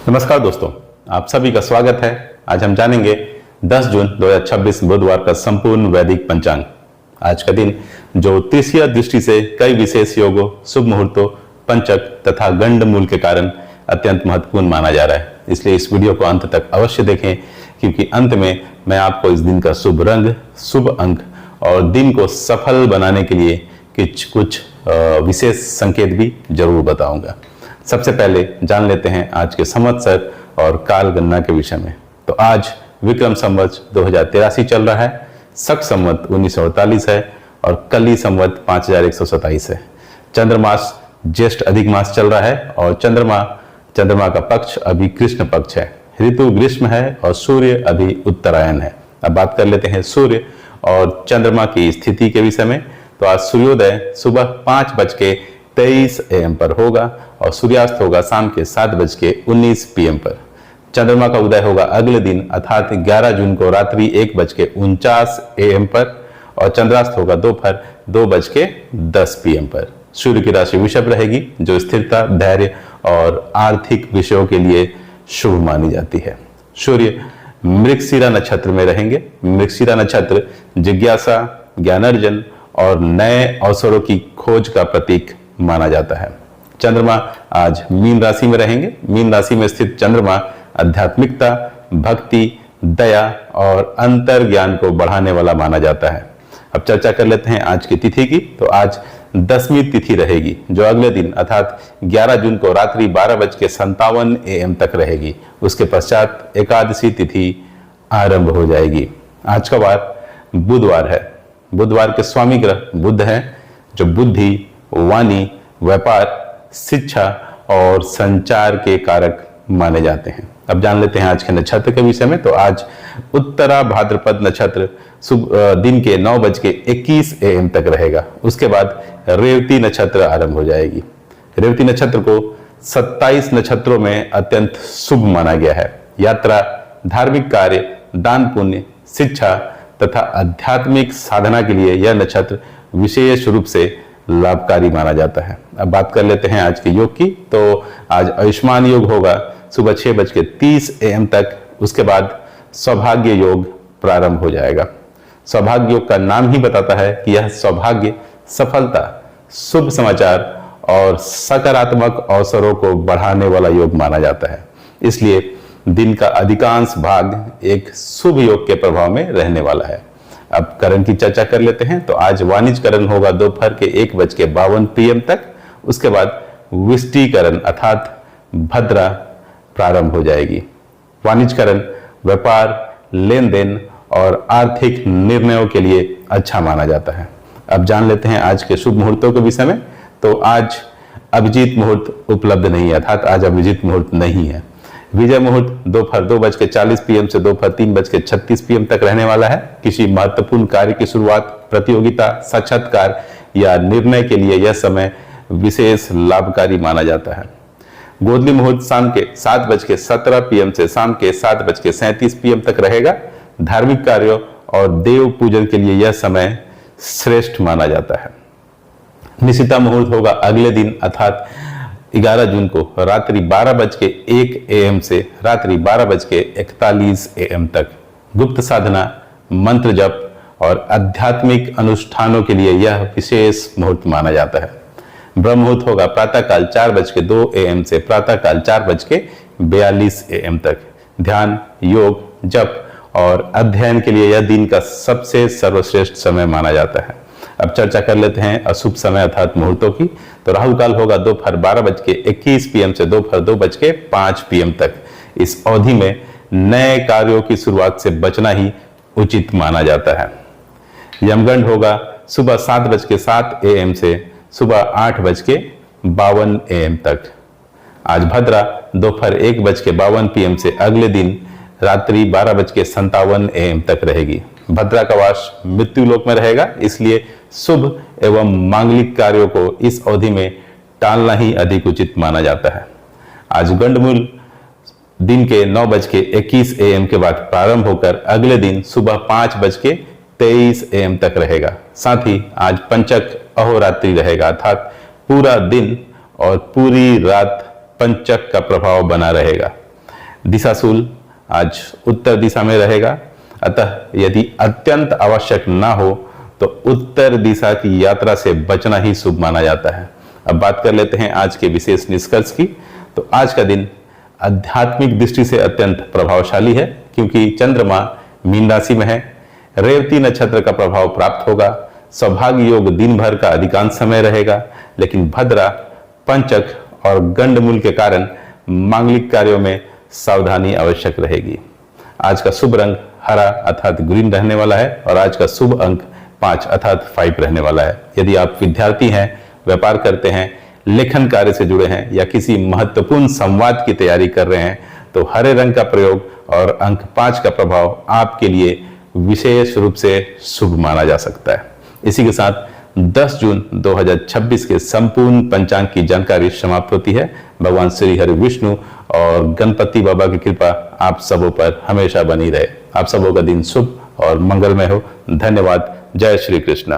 नमस्कार दोस्तों, आप सभी का स्वागत है। आज हम जानेंगे 10 जून 2026 बुधवार का संपूर्ण वैदिक पंचांग। आज का दिन ज्योतिषीय दृष्टि से कई विशेष योगों, शुभ मुहूर्तों, पंचक तथा गंड मूल के कारण अत्यंत महत्वपूर्ण माना जा रहा है। इसलिए इस वीडियो को अंत तक अवश्य देखें, क्योंकि अंत में मैं आपको इस दिन का शुभ रंग, शुभ अंक और दिन को सफल बनाने के लिए कुछ विशेष संकेत भी जरूर बताऊंगा। सबसे पहले जान लेते हैं आज के संवत्सर और काल गणना के विषय में। तो आज विक्रम संवत 2083 चल रहा है, शक संवत 1948 है और कली संवत 5127 है। चंद्रमास ज्येष्ठ अधिक मास चल रहा है और चंद्रमा का पक्ष अभी कृष्ण पक्ष है। ऋतु ग्रीष्म है और सूर्य अभी उत्तरायण है। अब बात कर लेते हैं सूर्य और चंद्रमा की स्थिति के विषय में। तो आज सूर्योदय सुबह 5:23 AM पर होगा और सूर्यास्त होगा शाम के 7:19 PM पर। चंद्रमा का उदय होगा अगले दिन अर्थात 11 जून को रात्रि 1:49 AM पर और चंद्रास्त होगा दोपहर 2:10 PM पर। सूर्य की राशि वृषभ रहेगी, जो स्थिरता, धैर्य और आर्थिक विषयों के लिए शुभ मानी जाती है। सूर्य मृगशिरा नक्षत्र में रहेंगे। मृगशिरा नक्षत्र जिज्ञासा, ज्ञानार्जन और नए अवसरों की खोज का प्रतीक माना जाता है। चंद्रमा आज मीन राशि में रहेंगे। मीन राशि में स्थित चंद्रमा आध्यात्मिकता, भक्ति, दया और अंतर ज्ञान को बढ़ाने वाला माना जाता है। अब चर्चा कर लेते हैं आज की तिथि की। तो आज 10वीं तिथि रहेगी, जो अगले दिन अर्थात 11 जून को रात्रि 12:57 AM तक रहेगी। उसके पश्चात एकादशी तिथि आरंभ हो जाएगी। आज का वार बुधवार है। बुधवार के स्वामी ग्रह बुध हैं, जो बुद्धि, वाणी, व्यापार, शिक्षा और संचार के कारक माने जाते हैं। अब जान लेते हैं आज के नक्षत्र के विषय में। तो आज उत्तरा भाद्रपद नक्षत्र दिन के 9:21 AM तक रहेगा। उसके बाद रेवती नक्षत्र आरंभ हो जाएगी। रेवती नक्षत्र को 27 नक्षत्रों में अत्यंत शुभ माना गया है। यात्रा, धार्मिक कार्य, दान पुण्य, शिक्षा तथा आध्यात्मिक साधना के लिए यह नक्षत्र विशेष रूप से लाभकारी माना जाता है। अब बात कर लेते हैं आज के योग की। तो आज आयुष्मान योग होगा सुबह 6:30 AM तक। उसके बाद सौभाग्य योग प्रारंभ हो जाएगा। सौभाग्य योग का नाम ही बताता है कि यह सौभाग्य, सफलता, शुभ समाचार और सकारात्मक अवसरों को बढ़ाने वाला योग माना जाता है। इसलिए दिन का अधिकांश भाग एक शुभ योग के प्रभाव में रहने वाला है। अब करण की चर्चा कर लेते हैं। तो आज वाणिज्यकरण होगा दोपहर के 1:52 PM तक। उसके बाद विष्टिकरण अर्थात भद्रा प्रारंभ हो जाएगी। वाणिज्यकरण व्यापार, लेन देन और आर्थिक निर्णयों के लिए अच्छा माना जाता है। अब जान लेते हैं आज के शुभ मुहूर्तों के विषय में। तो आज अभिजीत मुहूर्त उपलब्ध नहीं है, अर्थात आज अभिजीत मुहूर्त नहीं है। विजय मुहूर्त दोपहर 2:40 PM से दोपहर 3:36 PM तक रहने वाला है। किसी महत्वपूर्ण कार्य की शुरुआत, प्रतियोगिता, साक्षात्कार या निर्णय के लिए यह समय विशेष लाभकारी माना जाता है। गोधली मुहूर्त शाम के 7:17 PM से शाम के 7:37 PM तक रहेगा। धार्मिक कार्यों और देव पूजन के लिए यह समय श्रेष्ठ माना जाता है। निशिता मुहूर्त होगा अगले दिन अर्थात 11 जून को रात्रि 12:01 AM से रात्रि 12:41 AM तक। गुप्त साधना, मंत्र जप और आध्यात्मिक अनुष्ठानों के लिए यह विशेष मुहूर्त माना जाता है। ब्रह्म मुहूर्त होगा प्रातःकाल 4:02 AM से प्रातःकाल 4:42 AM तक। ध्यान, योग, जप और अध्ययन के लिए यह दिन का सबसे सर्वश्रेष्ठ समय माना जाता है। अब चर्चा कर लेते हैं अशुभ समय अर्थात मुहूर्तों की। तो राहु काल होगा दोपहर 12:21 PM से दोपहर 2:05 PM तक। इस अवधि में नए कार्यों की शुरुआत से बचना ही उचित माना जाता है। यमगंड होगा सुबह 7:07 AM से सुबह 8:52 AM तक। आज भद्रा दोपहर 1:52 PM से अगले दिन रात्रि 12:57 AM तक रहेगी। भद्रा का वास मृत्यु लोक में रहेगा, इसलिए शुभ एवं मांगलिक कार्यों को इस अवधि में टालना ही अधिक उचित माना जाता है। आज गंडमूल दिन के 9:21 AM के बाद प्रारंभ होकर अगले दिन सुबह 5:23 AM तक रहेगा। साथ ही आज पंचक अहोरात्रि रहेगा, अर्थात पूरा दिन और पूरी रात पंचक का प्रभाव बना रहेगा। दिशाशूल आज उत्तर दिशा में रहेगा, अतः यदि अत्यंत आवश्यक ना हो तो उत्तर दिशा की यात्रा से बचना ही शुभ माना जाता है। अब बात कर लेते हैं आज के विशेष निष्कर्ष की। तो आज का दिन आध्यात्मिक दृष्टि से अत्यंत प्रभावशाली है, क्योंकि चंद्रमा मीन राशि में है, रेवती नक्षत्र का प्रभाव प्राप्त होगा, सौभाग्य योग दिन भर का अधिकांश समय रहेगा, लेकिन भद्रा, पंचक और गंडमूल के कारण मांगलिक कार्यों में सावधानी आवश्यक रहेगी। आज का शुभ रंग हरा अर्थात ग्रीन रहने वाला है और आज का शुभ अंक 5 अर्थात 5 रहने वाला है। यदि आप विद्यार्थी हैं, व्यापार करते हैं, लेखन कार्य से जुड़े हैं या किसी महत्वपूर्ण संवाद की तैयारी कर रहे हैं तो हरे रंग का प्रयोग और अंक 5 का प्रभाव आपके लिए विशेष रूप से शुभ माना जा सकता है। इसी के साथ 10 जून 2026 के संपूर्ण पंचांग की जानकारी समाप्त होती है। भगवान श्री हरि विष्णु और गणपति बाबा की कृपा आप सबों पर हमेशा बनी रहे। आप सबों का दिन शुभ और मंगलमय हो। धन्यवाद। जय श्री कृष्ण।